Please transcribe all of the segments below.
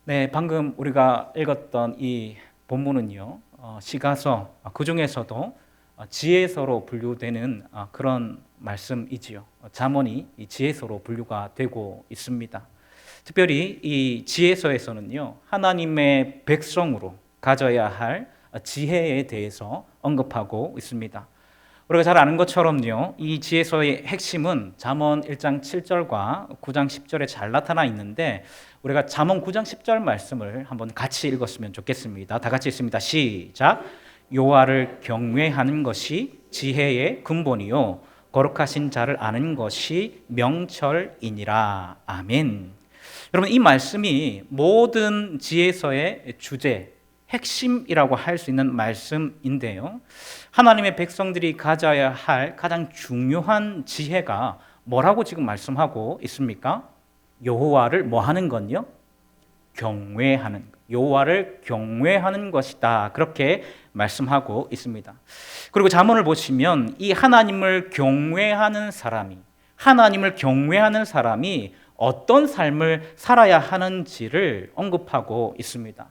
네, 방금 우리가 읽었던 이 본문은요, 시가서, 그 중에서도 지혜서로 분류되는 그런 말씀이지요. 잠언이 이 지혜서로 분류가 되고 있습니다. 특별히 이 지혜서에서는요, 하나님의 백성으로 가져야 할 지혜에 대해서 언급하고 있습니다. 우리가 잘 아는 것처럼요, 이 지혜서의 핵심은 잠언 1장 7절과 9장 10절에 잘 나타나 있는데, 우리가 잠언 9장 10절 말씀을 한번 같이 읽었으면 좋겠습니다. 다 같이 읽습니다. 시작. 여호와를 경외하는 것이 지혜의 근본이요 거룩하신 자를 아는 것이 명철이니라. 아멘. 여러분, 이 말씀이 모든 지혜서의 주제, 핵심이라고 할 수 있는 말씀인데요, 하나님의 백성들이 가져야 할 가장 중요한 지혜가 뭐라고 지금 말씀하고 있습니까? 여호와를 뭐 하는 건요? 경외하는 것. 여호와를 경외하는 것이다. 그렇게 말씀하고 있습니다. 그리고 잠언을 보시면 이 하나님을 경외하는 사람이 어떤 삶을 살아야 하는지를 언급하고 있습니다.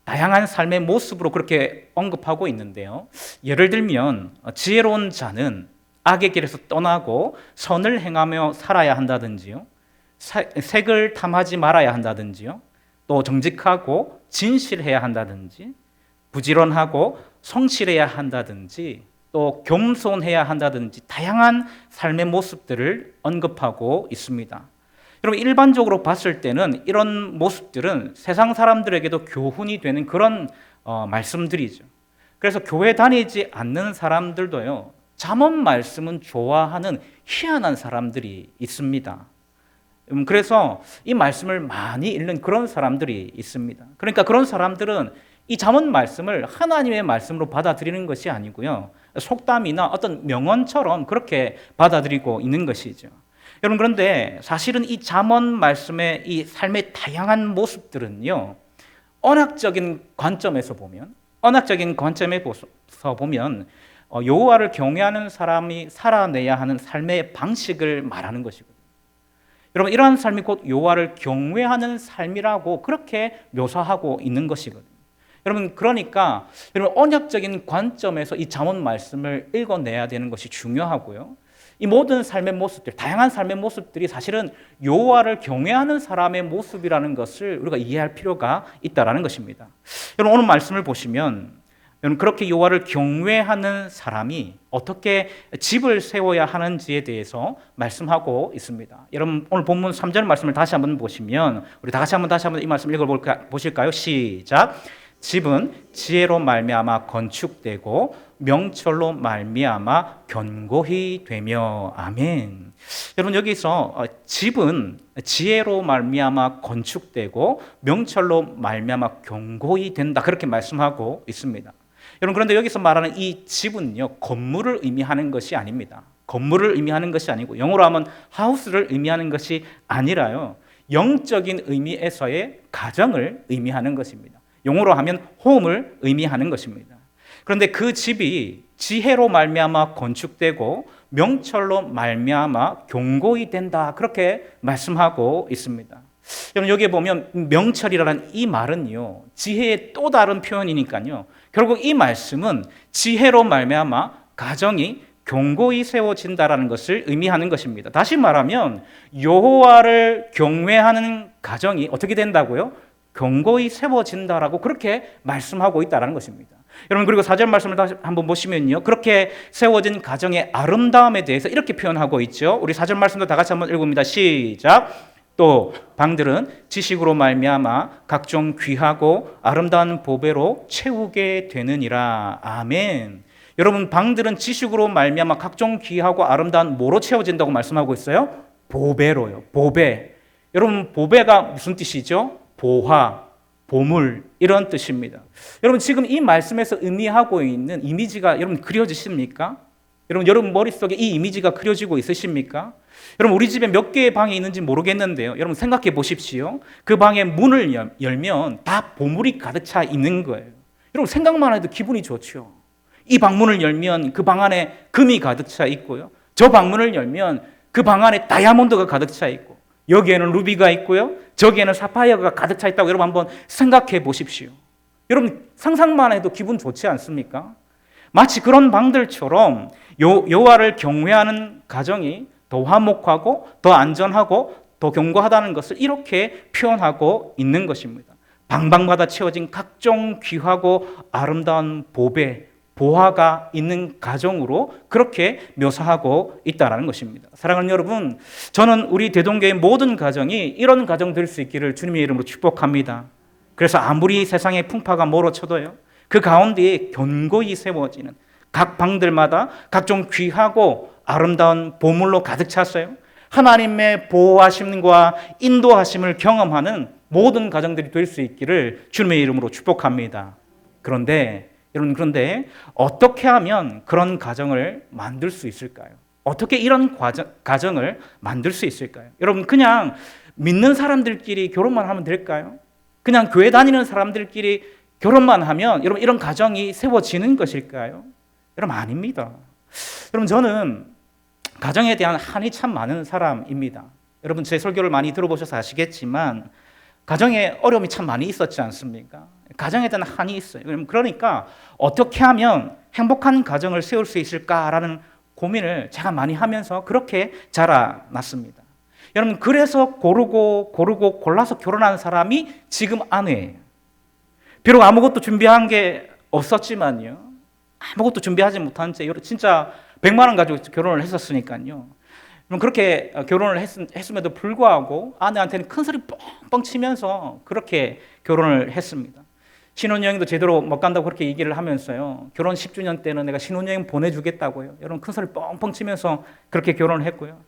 다양한 삶의 모습으로 그렇게 언급하고 있는데요, 예를 들면 지혜로운 자는 악의 길에서 떠나고 선을 행하며 살아야 한다든지요, 색을 탐하지 말아야 한다든지요, 또 정직하고 진실해야 한다든지, 부지런하고 성실해야 한다든지, 또 겸손해야 한다든지, 다양한 삶의 모습들을 언급하고 있습니다. 여러분, 일반적으로 봤을 때는 이런 모습들은 세상 사람들에게도 교훈이 되는 그런 말씀들이죠. 그래서 교회 다니지 않는 사람들도요, 잠언 말씀은 좋아하는 희한한 사람들이 있습니다. 그래서 이 말씀을 많이 읽는 그런 사람들이 있습니다. 그러니까 그런 사람들은 이 잠언 말씀을 하나님의 말씀으로 받아들이는 것이 아니고요, 속담이나 어떤 명언처럼 그렇게 받아들이고 있는 것이죠. 여러분, 그런데 사실은 이 잠언 말씀의 이 삶의 다양한 모습들은요, 언약적인 관점에서 보면 여호와를 경외하는 사람이 살아내야 하는 삶의 방식을 말하는 것이거든요. 여러분, 이러한 삶이 곧 여호와를 경외하는 삶이라고 그렇게 묘사하고 있는 것이거든요. 여러분, 그러니까 여러분, 언약적인 관점에서 이 잠언 말씀을 읽어내야 되는 것이 중요하고요, 이 모든 삶의 모습들, 다양한 삶의 모습들이 사실은 여호와를 경외하는 사람의 모습이라는 것을 우리가 이해할 필요가 있다라는 것입니다. 여러분, 오늘 말씀을 보시면 여러분, 그렇게 여호와를 경외하는 사람이 어떻게 집을 세워야 하는지에 대해서 말씀하고 있습니다. 여러분, 오늘 본문 3절 말씀을 다시 한번 보시면 우리 다 같이 다시 한번 이 말씀 읽어보실까요? 시작. 집은 지혜로 말미암아 건축되고 명철로 말미암아 견고히 되며. 아멘. 여러분, 여기서 집은 지혜로 말미암아 건축되고 명철로 말미암아 견고히 된다, 그렇게 말씀하고 있습니다. 여러분, 그런데 여기서 말하는 이 집은요, 건물을 의미하는 것이 아닙니다. 건물을 의미하는 것이 아니고, 영어로 하면 하우스를 의미하는 것이 아니라요, 영적인 의미에서의 가정을 의미하는 것입니다. 영어로 하면 홈을 의미하는 것입니다. 그런데 그 집이 지혜로 말미암아 건축되고 명철로 말미암아 견고히 된다, 그렇게 말씀하고 있습니다. 여러분, 여기에 보면 명철이라는 이 말은요, 지혜의 또 다른 표현이니까요, 결국 이 말씀은 지혜로 말미암아 가정이 견고히 세워진다라는 것을 의미하는 것입니다. 다시 말하면 여호와를 경외하는 가정이 어떻게 된다고요? 견고히 세워진다라고 그렇게 말씀하고 있다는 것입니다. 여러분, 그리고 4절 말씀을 다시 한번 보시면요, 그렇게 세워진 가정의 아름다움에 대해서 이렇게 표현하고 있죠. 우리 4절 말씀도 다 같이 한번 읽어봅니다. 시작. 또 방들은 지식으로 말미암아 각종 귀하고 아름다운 보배로 채우게 되느니라. 아멘. 여러분, 방들은 지식으로 말미암아 각종 귀하고 아름다운 뭐로 채워진다고 말씀하고 있어요? 보배로요. 보배. 여러분, 보배가 무슨 뜻이죠? 보화, 보물, 이런 뜻입니다. 여러분, 지금 이 말씀에서 의미하고 있는 이미지가 여러분 그려지십니까? 여러분 머릿속에 이 이미지가 그려지고 있으십니까? 여러분, 우리 집에 몇 개의 방이 있는지 모르겠는데요, 여러분 생각해 보십시오. 그 방의 문을 열면 다 보물이 가득 차 있는 거예요. 여러분, 생각만 해도 기분이 좋죠. 이 방문을 열면 그 방 안에 금이 가득 차 있고요, 저 방문을 열면 그 방 안에 다이아몬드가 가득 차 있고, 여기에는 루비가 있고요. 저기에는 사파이어가 가득 차 있다고 여러분 한번 생각해 보십시오. 여러분 상상만 해도 기분 좋지 않습니까? 마치 그런 방들처럼 여호와를 경외하는 가정이 더 화목하고 더 안전하고 더 견고하다는 것을 이렇게 표현하고 있는 것입니다. 방방마다 채워진 각종 귀하고 아름다운 보배, 보화가 있는 가정으로 그렇게 묘사하고 있다는 것입니다. 사랑하는 여러분, 저는 우리 대동교의 모든 가정이 이런 가정 될 수 있기를 주님의 이름으로 축복합니다. 그래서 아무리 세상의 풍파가 몰아쳐도요, 그 가운데에 견고히 세워지는 각 방들마다 각종 귀하고 아름다운 보물로 가득 찼어요. 하나님의 보호하심과 인도하심을 경험하는 모든 가정들이 될 수 있기를 주님의 이름으로 축복합니다. 그런데 어떻게 하면 그런 가정을 만들 수 있을까요? 어떻게 이런 가정을 만들 수 있을까요? 여러분 그냥 믿는 사람들끼리 결혼만 하면 될까요? 그냥 교회 다니는 사람들끼리 결혼만 하면 여러분 이런 가정이 세워지는 것일까요? 여러분 아닙니다. 여러분 저는 가정에 대한 한이 참 많은 사람입니다. 여러분 제 설교를 많이 들어보셔서 아시겠지만 가정에 어려움이 참 많이 있었지 않습니까? 가정에 대한 한이 있어요. 그러니까 어떻게 하면 행복한 가정을 세울 수 있을까라는 고민을 제가 많이 하면서 그렇게 자라났습니다. 여러분 그래서 고르고 골라서 결혼한 사람이 지금 아내예요. 비록 아무것도 준비한 게 없었지만요. 아무것도 준비하지 못한 채 진짜 100만 원 가지고 결혼을 했었으니까요. 그렇게 결혼을 했음에도 불구하고 아내한테는 큰 소리 뻥뻥 치면서 그렇게 결혼을 했습니다. 신혼여행도 제대로 못 간다고 그렇게 얘기를 하면서요. 결혼 10주년 때는 내가 신혼여행 보내주겠다고요. 여러분 큰 소리 뻥뻥 치면서 그렇게 결혼을 했고요.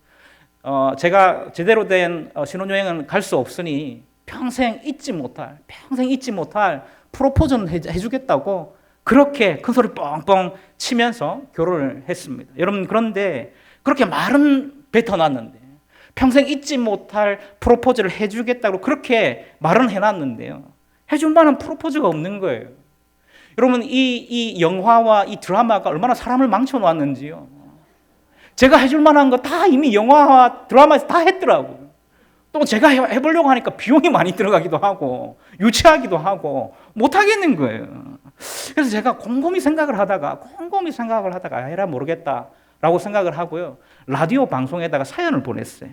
제가 제대로 된 신혼여행은 갈 수 없으니 평생 잊지 못할 프로포즈는 해주겠다고 그렇게 큰 소리 뻥뻥 치면서 결혼을 했습니다. 여러분 그런데 그렇게 말은 뱉어놨는데 평생 잊지 못할 프로포즈를 해주겠다고 그렇게 말은 해놨는데요. 해줄 만한 프로포즈가 없는 거예요. 여러분 이 영화와 이 드라마가 얼마나 사람을 망쳐놨는지요. 제가 해줄 만한 거 다 이미 영화와 드라마에서 다 했더라고요. 또 제가 해보려고 하니까 비용이 많이 들어가기도 하고 유치하기도 하고 못하겠는 거예요. 그래서 제가 곰곰이 생각을 하다가 에라 모르겠다라고 생각을 하고요. 라디오 방송에다가 사연을 보냈어요.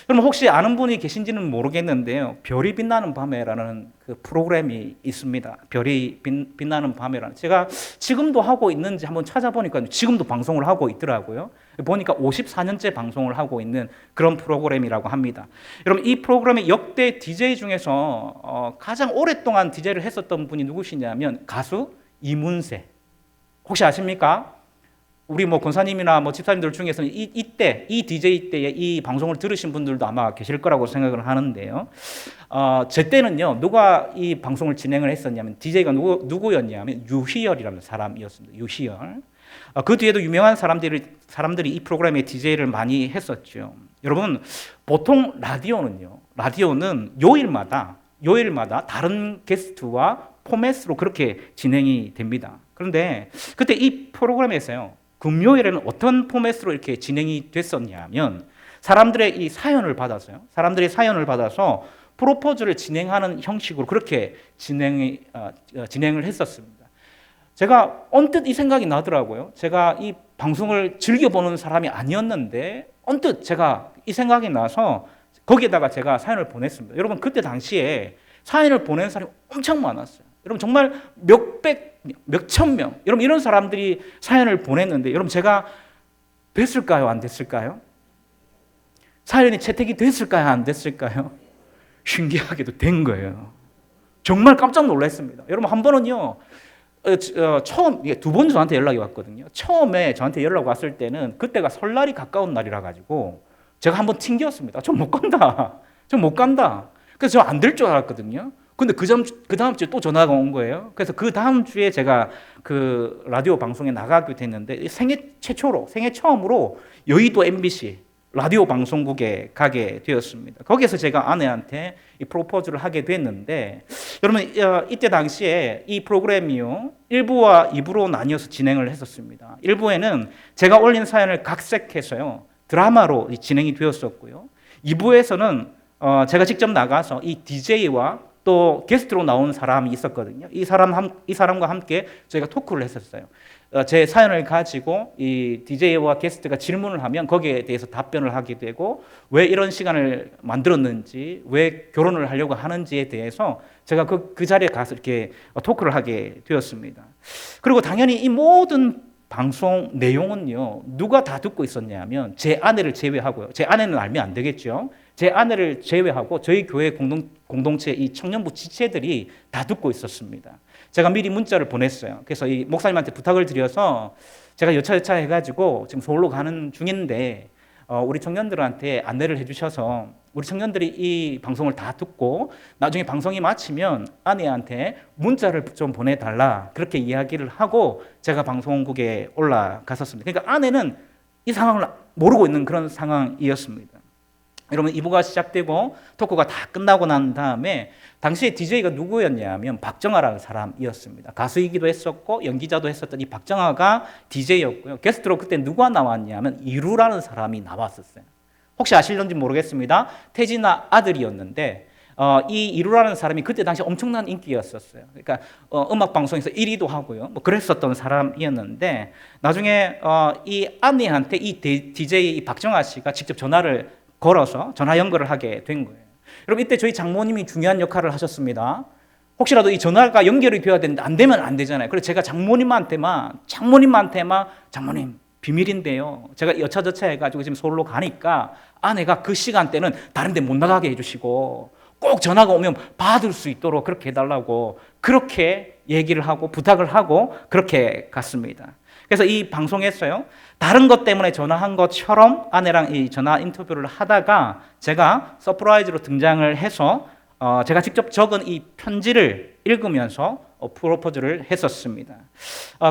여러분 혹시 아는 분이 계신지는 모르겠는데요. 별이 빛나는 밤에라는 그 프로그램이 있습니다. 별이 빛나는 밤에라는. 제가 지금도 하고 있는지 한번 찾아보니까 지금도 방송을 하고 있더라고요. 보니까 54년째 방송을 하고 있는 그런 프로그램이라고 합니다. 여러분 이 프로그램의 역대 DJ 중에서 가장 오랫동안 DJ를 했었던 분이 누구시냐면 가수 이문세. 혹시 아십니까? 우리 권사님이나 집사님들 중에서는 이 DJ 때에 이 방송을 들으신 분들도 아마 계실 거라고 생각을 하는데요. 제 때는요, 누가 이 방송을 진행을 했었냐면, DJ가 누구였냐면, 유희열이라는 사람이었습니다. 유희열. 그 뒤에도 유명한 사람들이 이 프로그램에 DJ를 많이 했었죠. 여러분, 보통 라디오는 요일마다 다른 게스트와 포맷으로 그렇게 진행이 됩니다. 그런데 그때 이 프로그램에서요, 금요일에는 어떤 포맷으로 이렇게 진행이 됐었냐면 사람들의 사연을 받아서 프로포즈를 진행하는 형식으로 그렇게 진행을 했었습니다. 제가 언뜻 이 생각이 나더라고요. 제가 이 방송을 즐겨보는 사람이 아니었는데 언뜻 제가 이 생각이 나서 거기에다가 제가 사연을 보냈습니다. 여러분 그때 당시에 사연을 보낸 사람이 엄청 많았어요. 여러분 정말 몇천 명, 여러분 이런 사람들이 사연을 보냈는데 여러분 제가 됐을까요? 안 됐을까요? 사연이 채택이 됐을까요? 안 됐을까요? 신기하게도 된 거예요. 정말 깜짝 놀랐습니다. 여러분 한 번은요, 처음 2번 저한테 연락이 왔거든요. 처음에 저한테 연락 왔을 때는 그때가 설날이 가까운 날이라 가지고 제가 한번 튕겼습니다. 저 못 간다. 그래서 저 안 될 줄 알았거든요. 근데 그 다음 주에 또 전화가 온 거예요. 그래서 그 다음 주에 제가 그 라디오 방송에 나가게 됐는데 생애 처음으로 여의도 MBC 라디오 방송국에 가게 되었습니다. 거기에서 제가 아내한테 이 프로포즈를 하게 됐는데 여러분 이때 당시에 이 프로그램이요 1부와 2부로 나뉘어서 진행을 했었습니다. 1부에는 제가 올린 사연을 각색해서요 드라마로 진행이 되었었고요. 2부에서는 제가 직접 나가서 이 DJ와 또 게스트로 나온 사람이 있었거든요. 이 사람과 함께 저희가 토크를 했었어요. 제 사연을 가지고 이 DJ와 게스트가 질문을 하면 거기에 대해서 답변을 하게 되고 왜 이런 시간을 만들었는지, 왜 결혼을 하려고 하는지에 대해서 제가 그 자리에 가서 이렇게 토크를 하게 되었습니다. 그리고 당연히 이 모든 방송 내용은요, 누가 다 듣고 있었냐면 제 아내를 제외하고요. 제 아내는 알면 안 되겠죠. 제 아내를 제외하고 저희 교회 공동체 이 청년부 지체들이 다 듣고 있었습니다. 제가 미리 문자를 보냈어요. 그래서 이 목사님한테 부탁을 드려서 제가 여차여차 해가지고 지금 서울로 가는 중인데 우리 청년들한테 안내를 해주셔서 우리 청년들이 이 방송을 다 듣고 나중에 방송이 마치면 아내한테 문자를 좀 보내달라 그렇게 이야기를 하고 제가 방송국에 올라갔었습니다. 그러니까 아내는 이 상황을 모르고 있는 그런 상황이었습니다. 여러분 2부가 시작되고 토크가 다 끝나고 난 다음에 당시에 DJ가 누구였냐면 박정아라는 사람이었습니다. 가수이기도 했었고 연기자도 했었던 이 박정아가 DJ였고요. 게스트로 그때 누가 나왔냐면 이루라는 사람이 나왔었어요. 혹시 아실런지 모르겠습니다. 태진아 아들이었는데 이 이루라는 사람이 그때 당시 엄청난 인기였었어요. 그러니까 음악 방송에서 1위도 하고요. 뭐 그랬었던 사람이었는데 나중에 이 아내한테 이 DJ 이 박정아 씨가 직접 전화를 걸어서 전화 연결을 하게 된 거예요. 여러분 이때 저희 장모님이 중요한 역할을 하셨습니다. 혹시라도 이 전화가 연결이 되어야 되는데 안 되면 안 되잖아요. 그래서 제가 장모님한테만 장모님 비밀인데요. 제가 여차저차 해가지고 지금 서울로 가니까 아내가 그 시간대는 다른 데 못 나가게 해주시고 꼭 전화가 오면 받을 수 있도록 그렇게 해달라고 그렇게 얘기를 하고 부탁을 하고 그렇게 갔습니다. 그래서 이 방송에서요. 다른 것 때문에 전화한 것처럼 아내랑 이 전화 인터뷰를 하다가 제가 서프라이즈로 등장을 해서 제가 직접 적은 이 편지를 읽으면서 프로포즈를 했었습니다.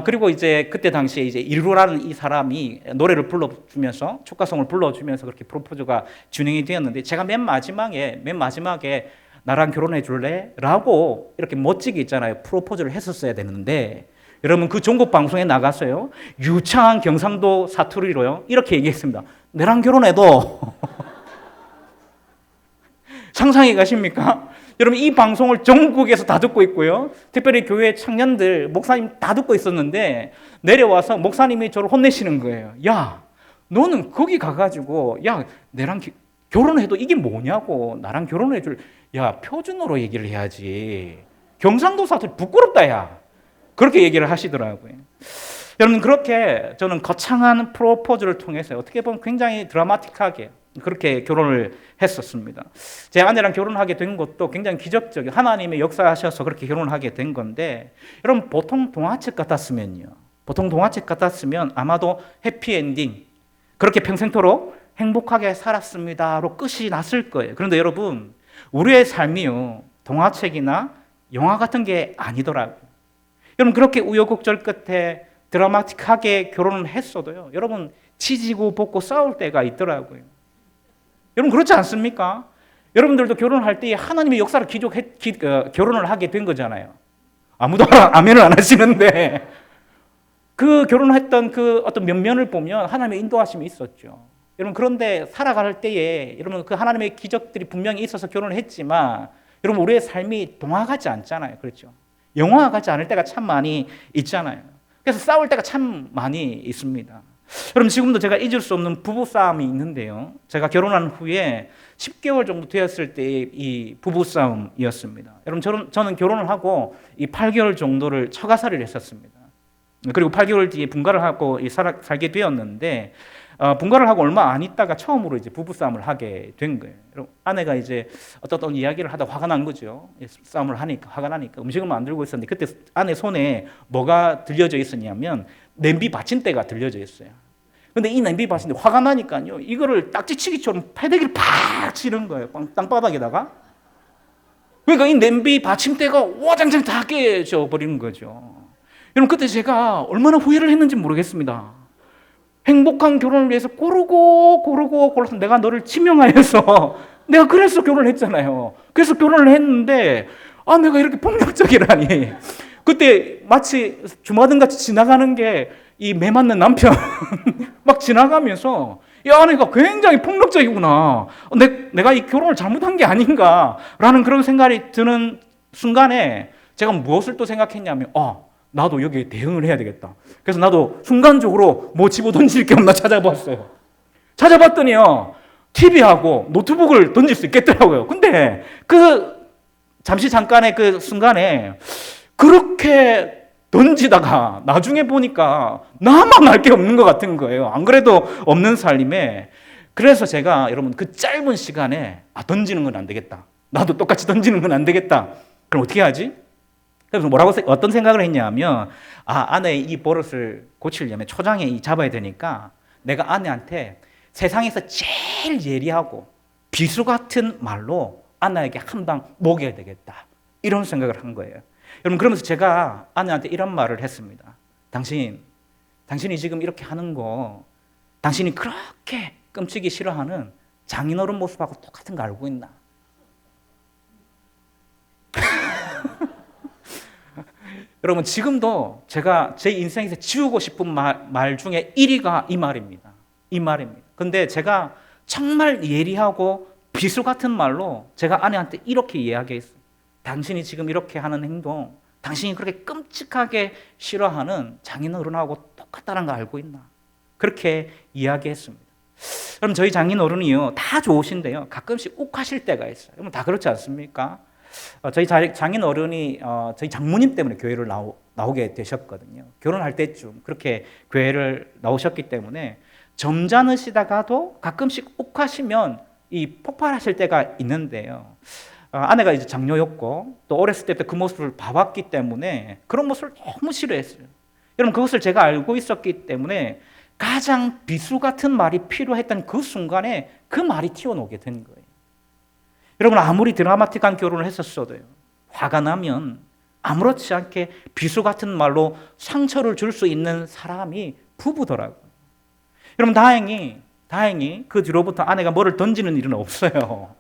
그리고 이제 그때 당시에 이제 이루라는 이 사람이 노래를 불러주면서 축가송을 불러주면서 그렇게 프로포즈가 진행이 되었는데 제가 맨 마지막에 나랑 결혼해 줄래? 라고 이렇게 멋지게 있잖아요. 프로포즈를 했었어야 되는데 여러분 그 종국 방송에 나가서요. 유창한 경상도 사투리로요. 이렇게 얘기했습니다. 내랑 결혼해도 상상이 가십니까? 여러분 이 방송을 전국에서 다 듣고 있고요. 특별히 교회 청년들, 목사님 다 듣고 있었는데 내려와서 목사님이 저를 혼내시는 거예요. 야, 너는 거기 가가지고 야, 내랑 결혼해도 이게 뭐냐고 나랑 결혼해 줄 야, 표준어로 얘기를 해야지. 경상도 사투리 부끄럽다 야. 그렇게 얘기를 하시더라고요. 여러분 그렇게 저는 거창한 프로포즈를 통해서 어떻게 보면 굉장히 드라마틱하게 그렇게 결혼을 했었습니다. 제 아내랑 결혼하게 된 것도 굉장히 기적적인 하나님의 역사하셔서 그렇게 결혼을 하게 된 건데 여러분 보통 동화책 같았으면 아마도 해피엔딩 그렇게 평생토록 행복하게 살았습니다로 끝이 났을 거예요. 그런데 여러분 우리의 삶이요 동화책이나 영화 같은 게 아니더라고요. 여러분 그렇게 우여곡절 끝에 드라마틱하게 결혼을 했어도요. 여러분 치지고 볶고 싸울 때가 있더라고요. 여러분 그렇지 않습니까? 여러분들도 결혼할 때 하나님의 역사를 결혼을 하게 된 거잖아요. 아무도 아멘을 안 하시는데 그 결혼했던 그 어떤 면면을 보면 하나님의 인도하심이 있었죠. 여러분 그런데 살아갈 때에 여러분 그 하나님의 기적들이 분명히 있어서 결혼을 했지만 여러분 우리의 삶이 동화 같지 않잖아요. 그렇죠? 영화 같지 않을 때가 참 많이 있잖아요. 그래서 싸울 때가 참 많이 있습니다. 여러분 지금도 제가 잊을 수 없는 부부싸움이 있는데요. 제가 결혼한 후에 10개월 정도 되었을 때의 이 부부싸움이었습니다. 여러분 저는 결혼을 하고 이 8개월 정도를 처가살이를 했었습니다. 그리고 8개월 뒤에 분가를 하고 살게 되었는데 분가를 하고 얼마 안 있다가 처음으로 이제 부부싸움을 하게 된 거예요. 아내가 이제 어떤 이야기를 하다 화가 난 거죠. 싸움을 하니까 화가 나니까 음식을 만들고 있었는데 그때 아내 손에 뭐가 들려져 있었냐면 냄비 받침대가 들려져 있어요. 근데 이 냄비 받침대 화가 나니까요. 이거를 딱지치기처럼 패대기를 팍 치는 거예요. 땅바닥에다가. 그러니까 이 냄비 받침대가 와장창 다 깨져 버리는 거죠. 여러분 그때 제가 얼마나 후회를 했는지 모르겠습니다. 행복한 결혼을 위해서 고르고 내가 너를 지명하여서 내가 그래서 결혼을 했잖아요. 그래서 결혼을 했는데 내가 이렇게 폭력적이라니. 그때 마치 주마등같이 지나가는 게 이 매 맞는 남편 막 지나가면서 이 아내가 굉장히 폭력적이구나. 내가 이 결혼을 잘못한 게 아닌가라는 그런 생각이 드는 순간에 제가 무엇을 또 생각했냐면, 나도 여기에 대응을 해야 되겠다. 그래서 나도 순간적으로 뭐 집어 던질 게 없나 찾아봤어요. 찾아봤더니요, TV하고 노트북을 던질 수 있겠더라고요. 근데 잠깐의 그 순간에 그렇게 던지다가 나중에 보니까 나만 알 게 없는 것 같은 거예요. 안 그래도 없는 살림에. 그래서 제가 여러분 그 짧은 시간에 던지는 건 안 되겠다. 나도 똑같이 던지는 건 안 되겠다. 그럼 어떻게 하지? 그래서 어떤 생각을 했냐면, 아내의 이 버릇을 고치려면 초장에 잡아야 되니까 내가 아내한테 세상에서 제일 예리하고 비수 같은 말로 아내에게 한 방 먹여야 되겠다. 이런 생각을 한 거예요. 여러분, 그러면서 제가 아내한테 이런 말을 했습니다. 당신이 지금 이렇게 하는 거, 당신이 그렇게 끔찍이 싫어하는 장인어른 모습하고 똑같은 거 알고 있나? 여러분, 지금도 제가 제 인생에서 지우고 싶은 말 중에 1위가 이 말입니다. 이 말입니다. 근데 제가 정말 예리하고 비수 같은 말로 제가 아내한테 이렇게 이야기했어요. 당신이 지금 이렇게 하는 행동, 당신이 그렇게 끔찍하게 싫어하는 장인어른하고 똑같다는 거 알고 있나? 그렇게 이야기했습니다. 그럼 저희 장인어른이요, 다 좋으신데요, 가끔씩 욱하실 때가 있어요. 여러분 다 그렇지 않습니까? 저희 장인어른이 저희 장모님 때문에 교회를 나오게 되셨거든요. 결혼할 때쯤 그렇게 교회를 나오셨기 때문에 점잖으시다가도 가끔씩 욱하시면 이 폭발하실 때가 있는데요. 아내가 이제 장녀였고 또 어렸을 때부터 그 모습을 봐왔기 때문에 그런 모습을 너무 싫어했어요. 여러분, 그것을 제가 알고 있었기 때문에 가장 비수 같은 말이 필요했던 그 순간에 그 말이 튀어나오게 된 거예요. 여러분, 아무리 드라마틱한 결혼을 했었어도요, 화가 나면 아무렇지 않게 비수 같은 말로 상처를 줄 수 있는 사람이 부부더라고요. 여러분, 다행히 그 뒤로부터 아내가 뭐를 던지는 일은 없어요.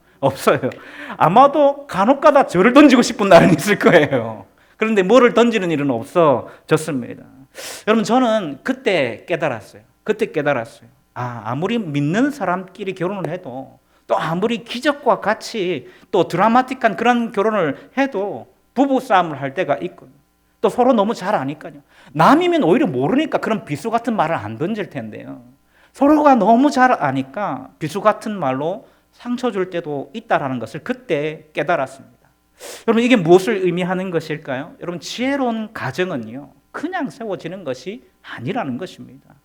아마도 간혹가다 저를 던지고 싶은 날은 있을 거예요. 그런데 뭐를 던지는 일은 없어졌습니다. 여러분, 저는 그때 깨달았어요. 아무리 믿는 사람끼리 결혼을 해도, 또 아무리 기적과 같이 또 드라마틱한 그런 결혼을 해도 부부싸움을 할 때가 있거든요. 또 서로 너무 잘 아니까요. 남이면 오히려 모르니까 그런 비수 같은 말을 안 던질 텐데요. 서로가 너무 잘 아니까 비수 같은 말로 상처 줄 때도 있다라는 것을 그때 깨달았습니다. 여러분, 이게 무엇을 의미하는 것일까요? 여러분, 지혜로운 가정은요, 그냥 세워지는 것이 아니라는 것입니다.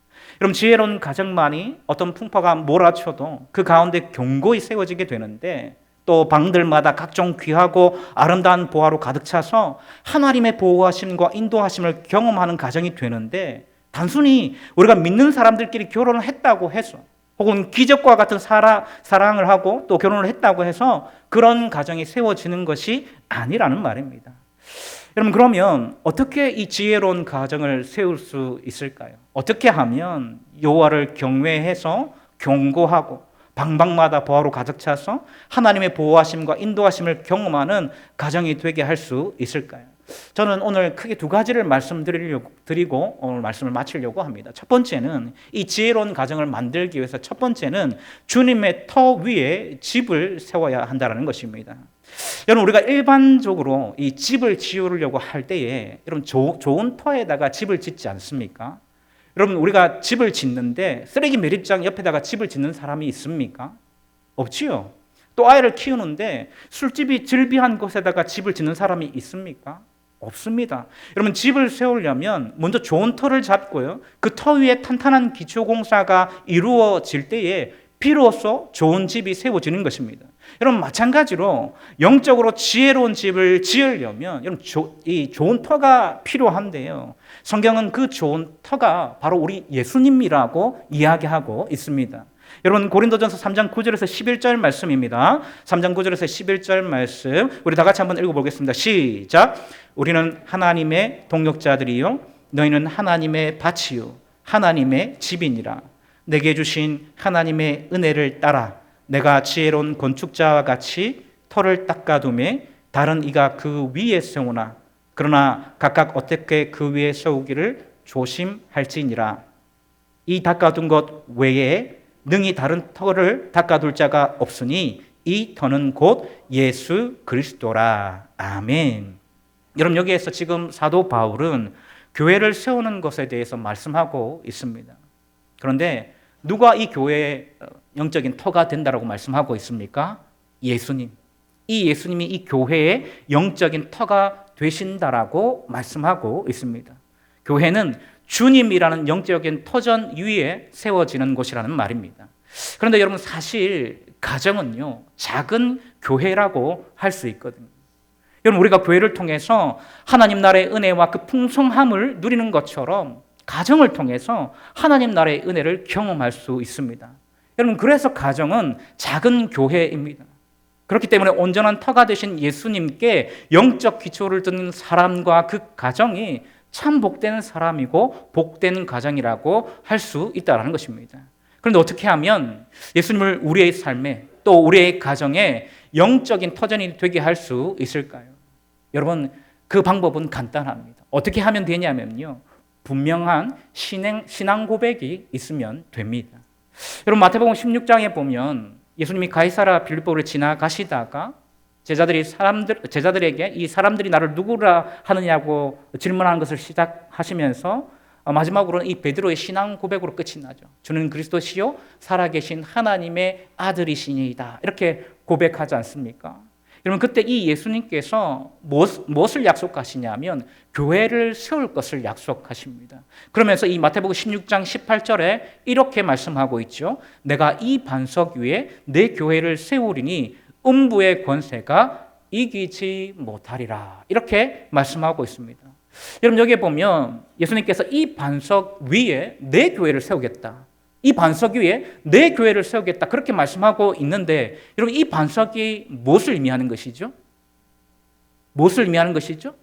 여러분, 지혜로운 가정만이 어떤 풍파가 몰아쳐도 그 가운데 견고히 세워지게 되는데, 또 방들마다 각종 귀하고 아름다운 보화로 가득 차서 하나님의 보호하심과 인도하심을 경험하는 가정이 되는데, 단순히 우리가 믿는 사람들끼리 결혼을 했다고 해서, 혹은 기적과 같은 사랑을 하고 또 결혼을 했다고 해서 그런 가정이 세워지는 것이 아니라는 말입니다. 여러분, 그러면 어떻게 이 지혜로운 가정을 세울 수 있을까요? 어떻게 하면 여호와를 경외해서 견고하고 방방마다 보화로 가득 차서 하나님의 보호하심과 인도하심을 경험하는 가정이 되게 할 수 있을까요? 저는 오늘 크게 두 가지를 말씀드리고 오늘 말씀을 마치려고 합니다. 첫 번째는 이 지혜로운 가정을 만들기 위해서 첫 번째는 주님의 터 위에 집을 세워야 한다는 것입니다. 여러분, 우리가 일반적으로 이 집을 지으려고 할 때에 여러분 좋은 터에다가 집을 짓지 않습니까? 여러분, 우리가 집을 짓는데 쓰레기 매립장 옆에다가 집을 짓는 사람이 있습니까? 없지요. 또 아이를 키우는데 술집이 즐비한 곳에다가 집을 짓는 사람이 있습니까? 없습니다. 여러분, 집을 세우려면 먼저 좋은 터를 잡고요, 그 터 위에 탄탄한 기초공사가 이루어질 때에 비로소 좋은 집이 세워지는 것입니다. 여러분, 마찬가지로 영적으로 지혜로운 집을 지으려면 여러분 이 좋은 터가 필요한데요, 성경은 그 좋은 터가 바로 우리 예수님이라고 이야기하고 있습니다. 여러분, 고린도전서 3장 9절에서 11절 말씀입니다. 3장 9절에서 11절 말씀 우리 다 같이 한번 읽어보겠습니다. 시작. 우리는 하나님의 동역자들이요 너희는 하나님의 밭이요 하나님의 집이니라. 내게 주신 하나님의 은혜를 따라 내가 지혜로운 건축자와 같이 터를 닦아두매 다른 이가 그 위에 세우나 그러나 각각 어떻게 그 위에 세우기를 조심할지니라. 이 닦아둔 것 외에 능히 다른 터를 닦아둘 자가 없으니 이 터는 곧 예수 그리스도라. 아멘. 여러분, 여기에서 지금 사도 바울은 교회를 세우는 것에 대해서 말씀하고 있습니다. 그런데 누가 이 교회의 영적인 터가 된다라고 말씀하고 있습니까? 예수님. 이 예수님이 이 교회의 영적인 터가 되신다라고 말씀하고 있습니다. 교회는 주님이라는 영적인 터전 위에 세워지는 곳이라는 말입니다. 그런데 여러분, 사실 가정은요, 작은 교회라고 할 수 있거든요. 여러분, 우리가 교회를 통해서 하나님 나라의 은혜와 그 풍성함을 누리는 것처럼 가정을 통해서 하나님 나라의 은혜를 경험할 수 있습니다. 여러분, 그래서 가정은 작은 교회입니다. 그렇기 때문에 온전한 터가 되신 예수님께 영적 기초를 두는 사람과 그 가정이 참 복된 사람이고 복된 가정이라고 할 수 있다는 것입니다. 그런데 어떻게 하면 예수님을 우리의 삶에 또 우리의 가정에 영적인 터전이 되게 할 수 있을까요? 여러분, 그 방법은 간단합니다. 어떻게 하면 되냐면요, 분명한 신앙 고백이 있으면 됩니다. 여러분, 마태복음 16장에 보면 예수님이 가이사랴 빌립보를 지나가시다가 제자들에게 이 사람들이 나를 누구라 하느냐고 질문하는 것을 시작하시면서 마지막으로는 이 베드로의 신앙 고백으로 끝이 나죠. 주는 그리스도시요 살아계신 하나님의 아들이시니이다. 이렇게 고백하지 않습니까? 여러분, 그때 이 예수님께서 무엇을 약속하시냐면 교회를 세울 것을 약속하십니다. 그러면서 이 마태복음 16장 18절에 이렇게 말씀하고 있죠. 내가 이 반석 위에 내 교회를 세우리니 음부의 권세가 이기지 못하리라. 이렇게 말씀하고 있습니다. 여러분, 여기에 보면 예수님께서 이 반석 위에 내 교회를 세우겠다. 이 반석 위에 내 교회를 세우겠다. 그렇게 말씀하고 있는데, 여러분, 이 반석이 무엇을 의미하는 것이죠? 무엇을 의미하는 것이죠?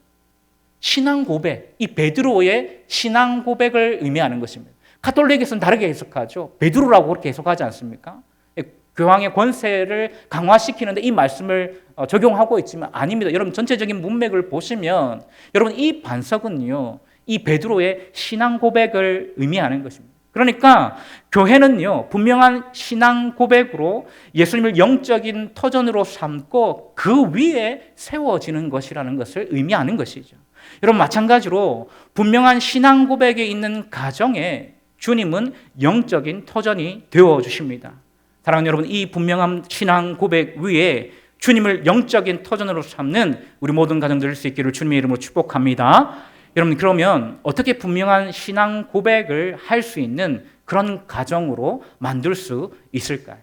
신앙 고백. 이 베드로의 신앙 고백을 의미하는 것입니다. 가톨릭에서는 다르게 해석하죠. 베드로라고 그렇게 해석하지 않습니까? 교황의 권세를 강화시키는데 이 말씀을 적용하고 있지만 아닙니다. 여러분, 전체적인 문맥을 보시면 여러분, 이 반석은요, 이 베드로의 신앙 고백을 의미하는 것입니다. 그러니까 교회는요, 분명한 신앙 고백으로 예수님을 영적인 터전으로 삼고 그 위에 세워지는 것이라는 것을 의미하는 것이죠. 여러분, 마찬가지로 분명한 신앙 고백에 있는 가정에 주님은 영적인 터전이 되어주십니다. 사랑하는 여러분, 이 분명한 신앙 고백 위에 주님을 영적인 터전으로 삼는 우리 모든 가정들 될 수 있기를 주님의 이름으로 축복합니다. 여러분, 그러면 어떻게 분명한 신앙 고백을 할 수 있는 그런 가정으로 만들 수 있을까요?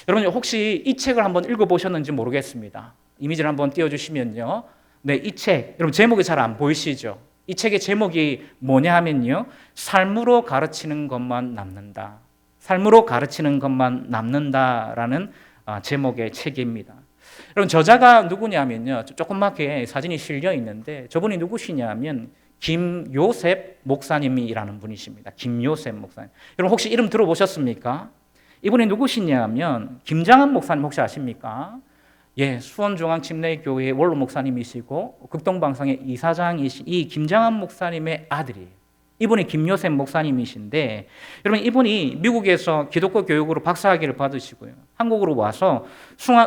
여러분, 혹시 이 책을 한번 읽어보셨는지 모르겠습니다. 이미지를 한번 띄워주시면요. 네, 이 책, 여러분 제목이 잘 안 보이시죠? 이 책의 제목이 뭐냐 하면요, 삶으로 가르치는 것만 남는다. 삶으로 가르치는 것만 남는다라는 제목의 책입니다. 여러분, 저자가 누구냐면요, 조그맣게 사진이 실려 있는데 저분이 누구시냐면 김요셉 목사님이라는 분이십니다. 김요셉 목사님. 여러분, 혹시 이름 들어보셨습니까? 이분이 누구시냐면 김장한 목사님 혹시 아십니까? 예, 수원중앙침례교회 원로 목사님이시고 극동방송의 이사장이신 이 김장한 목사님의 아들이에요. 이분이 김요셉 목사님이신데, 여러분, 이분이 미국에서 기독교 교육으로 박사학위를 받으시고요, 한국으로 와서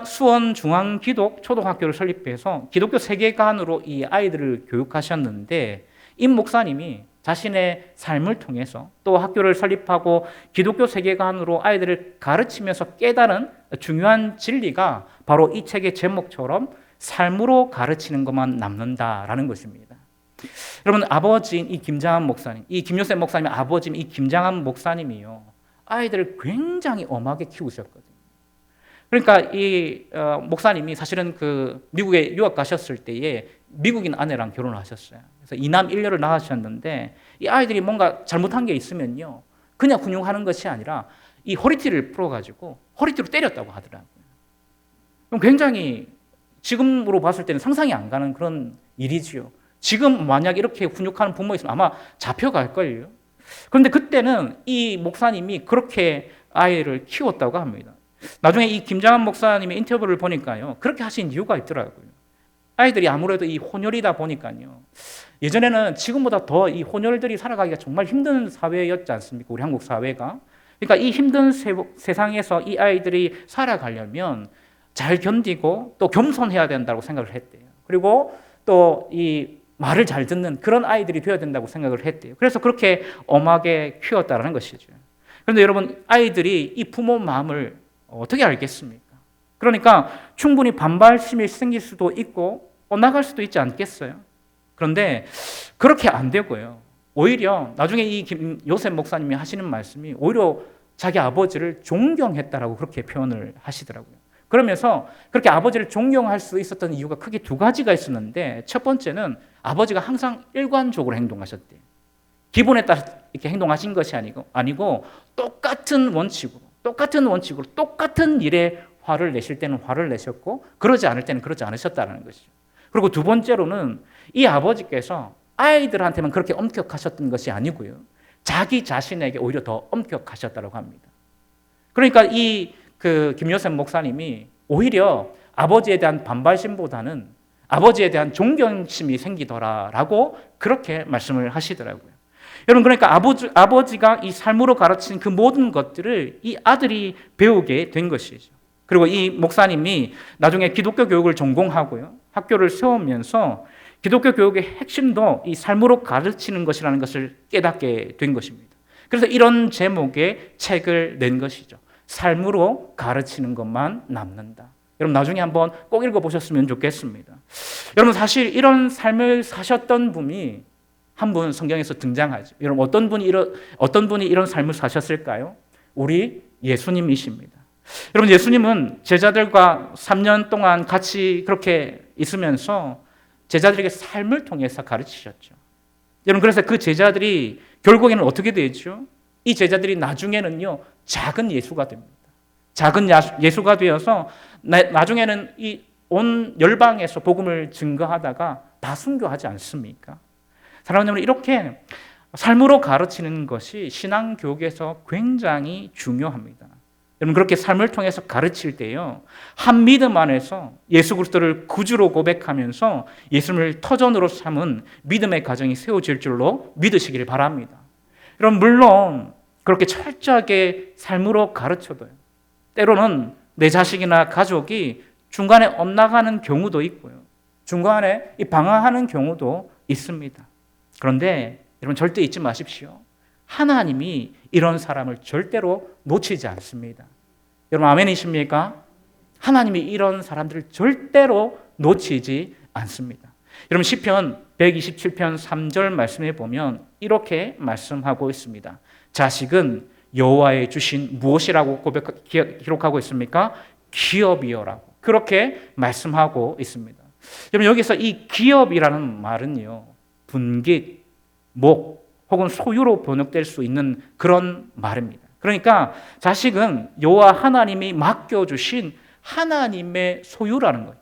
수원중앙기독 초등학교를 설립해서 기독교 세계관으로 이 아이들을 교육하셨는데, 이 목사님이 자신의 삶을 통해서 또 학교를 설립하고 기독교 세계관으로 아이들을 가르치면서 깨달은 중요한 진리가 바로 이 책의 제목처럼 삶으로 가르치는 것만 남는다라는 것입니다. 여러분, 아버지인 이 김장한 목사님, 이 김요셉 목사님의 아버지인 이 김장한 목사님이요, 아이들을 굉장히 엄하게 키우셨거든요. 그러니까 이 목사님이 사실은 그 미국에 유학 가셨을 때에 미국인 아내랑 결혼을 하셨어요. 그래서 이남 1녀를 낳으셨는데, 이 아이들이 뭔가 잘못한 게 있으면요, 그냥 훈육하는 것이 아니라 이 허리띠를 풀어가지고 허리띠로 때렸다고 하더라고요. 그럼 굉장히 지금으로 봤을 때는 상상이 안 가는 그런 일이지요. 지금 만약 이렇게 훈육하는 부모 있으면 아마 잡혀갈걸요. 그런데 그때는 이 목사님이 그렇게 아이를 키웠다고 합니다. 나중에 이 김장한 목사님의 인터뷰를 보니까요, 그렇게 하신 이유가 있더라고요. 아이들이 아무래도 이 혼혈이다 보니까요, 예전에는 지금보다 더 이 혼혈들이 살아가기가 정말 힘든 사회였지 않습니까? 우리 한국 사회가. 그러니까 이 힘든 세상에서 이 아이들이 살아가려면 잘 견디고 또 겸손해야 된다고 생각을 했대요. 그리고 또 이 말을 잘 듣는 그런 아이들이 되어야 된다고 생각을 했대요. 그래서 그렇게 엄하게 키웠다는 것이죠. 그런데 여러분, 아이들이 이 부모 마음을 어떻게 알겠습니까? 그러니까 충분히 반발심이 생길 수도 있고 나갈 수도 있지 않겠어요? 그런데 그렇게 안 되고요. 오히려 나중에 이 요셉 목사님이 하시는 말씀이 오히려 자기 아버지를 존경했다라고 그렇게 표현을 하시더라고요. 그러면서 그렇게 아버지를 존경할 수 있었던 이유가 크게 두 가지가 있었는데, 첫 번째는 아버지가 항상 일관적으로 행동하셨대요. 기본에 따라 이렇게 행동하신 것이 아니고 똑같은 원칙으로 똑같은 일에 화를 내실 때는 화를 내셨고 그러지 않을 때는 그러지 않으셨다는 것이죠. 그리고 두 번째로는 이 아버지께서 아이들한테만 그렇게 엄격하셨던 것이 아니고요, 자기 자신에게 오히려 더 엄격하셨다고 합니다. 그러니까 이 김요셉 목사님이 오히려 아버지에 대한 반발심보다는 아버지에 대한 존경심이 생기더라라고 그렇게 말씀을 하시더라고요. 여러분, 그러니까 아버지가 이 삶으로 가르친 그 모든 것들을 이 아들이 배우게 된 것이죠. 그리고 이 목사님이 나중에 기독교 교육을 전공하고요, 학교를 세우면서 기독교 교육의 핵심도 이 삶으로 가르치는 것이라는 것을 깨닫게 된 것입니다. 그래서 이런 제목의 책을 낸 것이죠. 삶으로 가르치는 것만 남는다. 여러분, 나중에 한번 꼭 읽어보셨으면 좋겠습니다. 여러분, 사실 이런 삶을 사셨던 분이 한 분 성경에서 등장하죠. 여러분, 어떤 분이 이런 삶을 사셨을까요? 우리 예수님이십니다. 여러분, 예수님은 제자들과 3년 동안 같이 그렇게 있으면서 제자들에게 삶을 통해서 가르치셨죠. 여러분, 그래서 그 제자들이 결국에는 어떻게 되죠? 이 제자들이 나중에는요, 작은 예수가 됩니다. 작은 예수가 되어서 나중에는 이 온 열방에서 복음을 증거하다가 다 순교하지 않습니까? 사랑하는 여러분, 이렇게 삶으로 가르치는 것이 신앙교육에서 굉장히 중요합니다. 여러분, 그렇게 삶을 통해서 가르칠 때요, 한 믿음 안에서 예수 그리스도를 구주로 고백하면서 예수님을 터전으로 삼은 믿음의 가정이 세워질 줄로 믿으시길 바랍니다. 여러분, 물론 그렇게 철저하게 삶으로 가르쳐도요, 때로는 내 자식이나 가족이 중간에 엇나가는 경우도 있고요, 중간에 방황하는 경우도 있습니다. 그런데 여러분, 절대 잊지 마십시오. 하나님이 이런 사람을 절대로 놓치지 않습니다. 여러분, 아멘이십니까? 하나님이 이런 사람들을 절대로 놓치지 않습니다. 여러분, 시편 127편 3절 말씀에 보면 이렇게 말씀하고 있습니다. 자식은 여호와의 주신 무엇이라고 기록하고 있습니까? 기업이요라고 그렇게 말씀하고 있습니다. 여러분, 여기서 이 기업이라는 말은요, 분깃, 목 혹은 소유로 번역될 수 있는 그런 말입니다. 그러니까 자식은 여호와 하나님이 맡겨주신 하나님의 소유라는 거예요.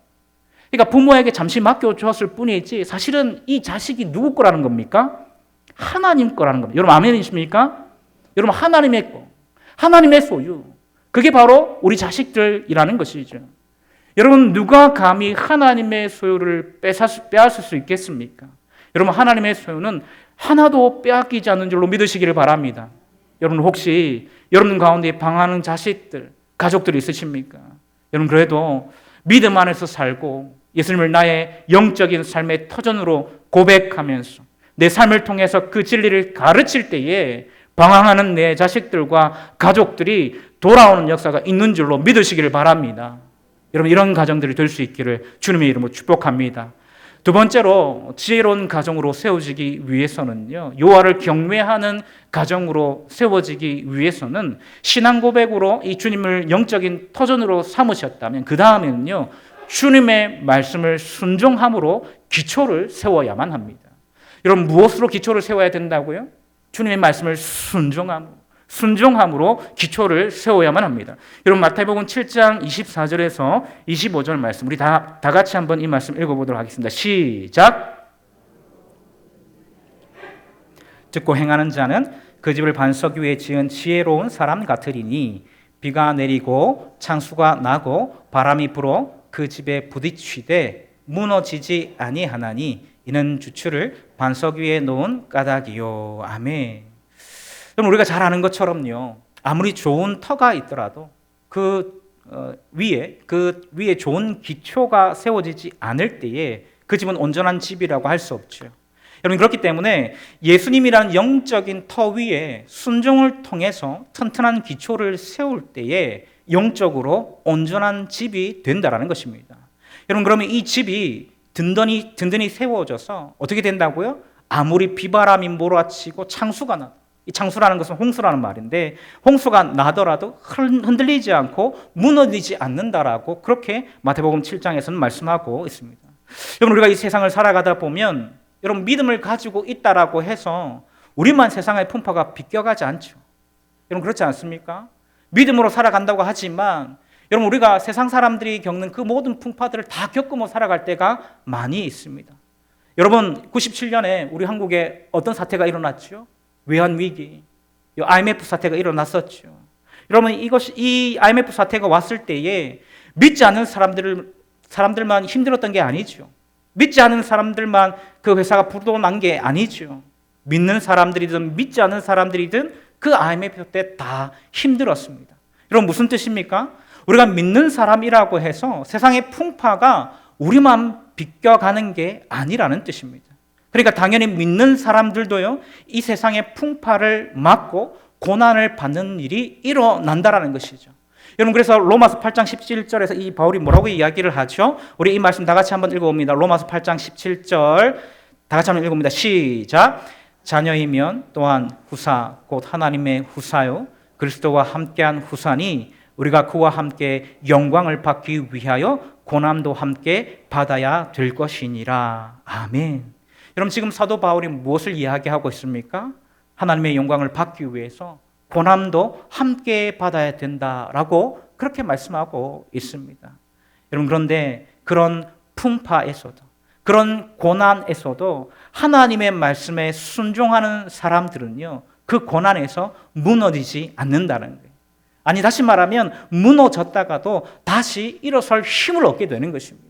그러니까 부모에게 잠시 맡겨주었을 뿐이지 사실은 이 자식이 누구 거라는 겁니까? 하나님 거라는 겁니다. 여러분, 아멘이십니까? 여러분, 하나님의 거, 하나님의 소유, 그게 바로 우리 자식들이라는 것이죠. 여러분, 누가 감히 하나님의 소유를 빼앗을 수 있겠습니까? 여러분, 하나님의 소유는 하나도 빼앗기지 않는 줄로 믿으시기를 바랍니다. 여러분, 혹시 여러분 가운데 방황하는 자식들, 가족들이 있으십니까? 여러분, 그래도 믿음 안에서 살고 예수님을 나의 영적인 삶의 터전으로 고백하면서 내 삶을 통해서 그 진리를 가르칠 때에 방황하는 내 자식들과 가족들이 돌아오는 역사가 있는 줄로 믿으시기를 바랍니다. 여러분, 이런 가정들이 될 수 있기를 주님의 이름으로 축복합니다. 두 번째로, 지혜로운 가정으로 세워지기 위해서는요, 여호와를 경외하는 가정으로 세워지기 위해서는 신앙 고백으로 이 주님을 영적인 터전으로 삼으셨다면 그 다음에는요, 주님의 말씀을 순종함으로 기초를 세워야만 합니다. 여러분, 무엇으로 기초를 세워야 된다고요? 주님의 말씀을 순종함으로 기초를 세워야만 합니다. 여러분, 마태복음 7장 24절에서 25절 말씀, 우리 다 같이 한번 이 말씀 읽어보도록 하겠습니다. 시작. 듣고 행하는 자는 그 집을 반석 위에 지은 지혜로운 사람 같으리니 비가 내리고 창수가 나고 바람이 불어 그 집에 부딪히되 무너지지 아니하나니 이는 주추를 반석 위에 놓은 까닭이요. 아멘. 그럼 우리가 잘 아는 것처럼요, 아무리 좋은 터가 있더라도 그 위에 좋은 기초가 세워지지 않을 때에 그 집은 온전한 집이라고 할 수 없죠. 여러분, 그렇기 때문에 예수님이라는 영적인 터 위에 순종을 통해서 튼튼한 기초를 세울 때에 영적으로 온전한 집이 된다라는 것입니다. 여러분, 그러면 이 집이 든든히 세워져서 어떻게 된다고요? 아무리 비바람이 몰아치고 창수가 나, 이 창수라는 것은 홍수라는 말인데, 홍수가 나더라도 흔들리지 않고 무너지지 않는다라고 그렇게 마태복음 7장에서는 말씀하고 있습니다. 여러분, 우리가 이 세상을 살아가다 보면 여러분, 믿음을 가지고 있다라고 해서 우리만 세상의 풍파가 비껴가지 않죠. 여러분, 그렇지 않습니까? 믿음으로 살아간다고 하지만 여러분, 우리가 세상 사람들이 겪는 그 모든 풍파들을 다 겪으며 살아갈 때가 많이 있습니다. 여러분, 97년에 우리 한국에 어떤 사태가 일어났죠? 외환위기, IMF 사태가 일어났었죠. 여러분, 이 IMF 사태가 왔을 때에 믿지 않는 사람들만 힘들었던 게 아니죠. 믿지 않는 사람들만 그 회사가 부도난 게 아니죠. 믿는 사람들이든 믿지 않는 사람들이든 그 IMF 때 다 힘들었습니다. 여러분, 무슨 뜻입니까? 우리가 믿는 사람이라고 해서 세상의 풍파가 우리만 비껴가는 게 아니라는 뜻입니다. 그러니까 당연히 믿는 사람들도요, 이 세상의 풍파를 맞고 고난을 받는 일이 일어난다라는 것이죠. 여러분, 그래서 로마서 8장 17절에서 이 바울이 뭐라고 이야기를 하죠? 우리 이 말씀 다 같이 한번 읽어봅니다. 로마서 8장 17절 다 같이 한번 읽어봅니다. 시작. 자녀이면 또한 후사 곧 하나님의 후사요 그리스도와 함께한 후사니 우리가 그와 함께 영광을 받기 위하여 고난도 함께 받아야 될 것이니라. 아멘. 여러분, 지금 사도 바울이 무엇을 이야기하고 있습니까? 하나님의 영광을 받기 위해서 고난도 함께 받아야 된다라고 그렇게 말씀하고 있습니다. 여러분, 그런데 그런 풍파에서도, 그런 고난에서도 하나님의 말씀에 순종하는 사람들은요, 그 고난에서 무너지지 않는다는 거예요. 아니, 다시 말하면 무너졌다가도 다시 일어설 힘을 얻게 되는 것입니다.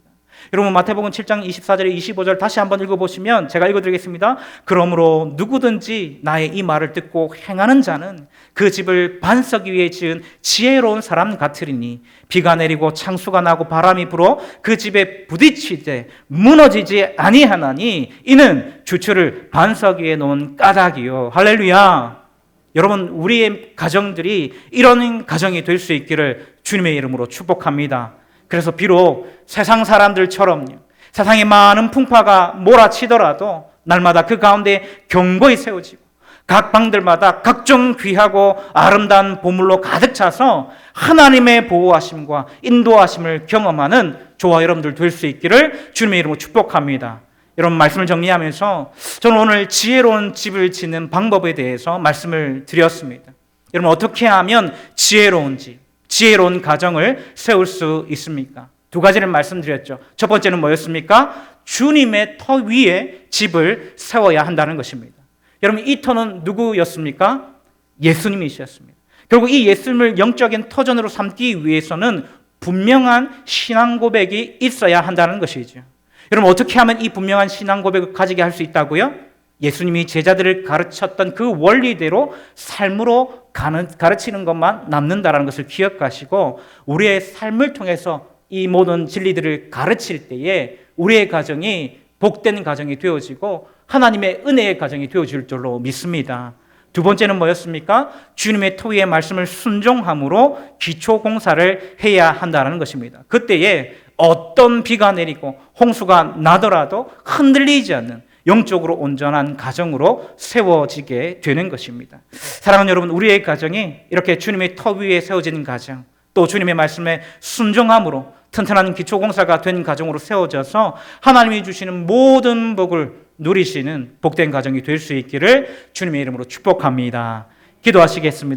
여러분, 마태복음 7장 24절에 25절 다시 한번 읽어보시면 제가 읽어드리겠습니다. 그러므로 누구든지 나의 이 말을 듣고 행하는 자는 그 집을 반석 위에 지은 지혜로운 사람 같으리니 비가 내리고 창수가 나고 바람이 불어 그 집에 부딪히되 무너지지 아니하나니 이는 주추를 반석 위에 놓은 까닭이요. 할렐루야. 여러분, 우리의 가정들이 이런 가정이 될 수 있기를 주님의 이름으로 축복합니다. 그래서 비록 세상 사람들처럼요, 세상에 많은 풍파가 몰아치더라도 날마다 그 가운데 견고히 세워지고 각 방들마다 각종 귀하고 아름다운 보물로 가득 차서 하나님의 보호하심과 인도하심을 경험하는 저와 여러분들 될 수 있기를 주님의 이름으로 축복합니다. 여러분, 말씀을 정리하면서 저는 오늘 지혜로운 집을 짓는 방법에 대해서 말씀을 드렸습니다. 여러분, 어떻게 하면 지혜로운 집, 지혜로운 가정을 세울 수 있습니까? 두 가지를 말씀드렸죠. 첫 번째는 뭐였습니까? 주님의 터 위에 집을 세워야 한다는 것입니다. 여러분, 이 터는 누구였습니까? 예수님이셨습니다. 결국 이 예수님을 영적인 터전으로 삼기 위해서는 분명한 신앙 고백이 있어야 한다는 것이죠. 여러분, 어떻게 하면 이 분명한 신앙 고백을 가지게 할 수 있다고요? 예수님이 제자들을 가르쳤던 그 원리대로 삶으로 가르치는 것만 남는다는 것을 기억하시고 우리의 삶을 통해서 이 모든 진리들을 가르칠 때에 우리의 가정이 복된 가정이 되어지고 하나님의 은혜의 가정이 되어질 줄로 믿습니다. 두 번째는 뭐였습니까? 주님의 토의의 말씀을 순종함으로 기초 공사를 해야 한다는 것입니다. 그때에 어떤 비가 내리고 홍수가 나더라도 흔들리지 않는 영적으로 온전한 가정으로 세워지게 되는 것입니다. 사랑하는 여러분, 우리의 가정이 이렇게 주님의 터 위에 세워지는 가정, 또 주님의 말씀에 순종함으로 튼튼한 기초공사가 된 가정으로 세워져서 하나님이 주시는 모든 복을 누리시는 복된 가정이 될 수 있기를 주님의 이름으로 축복합니다. 기도하시겠습니다.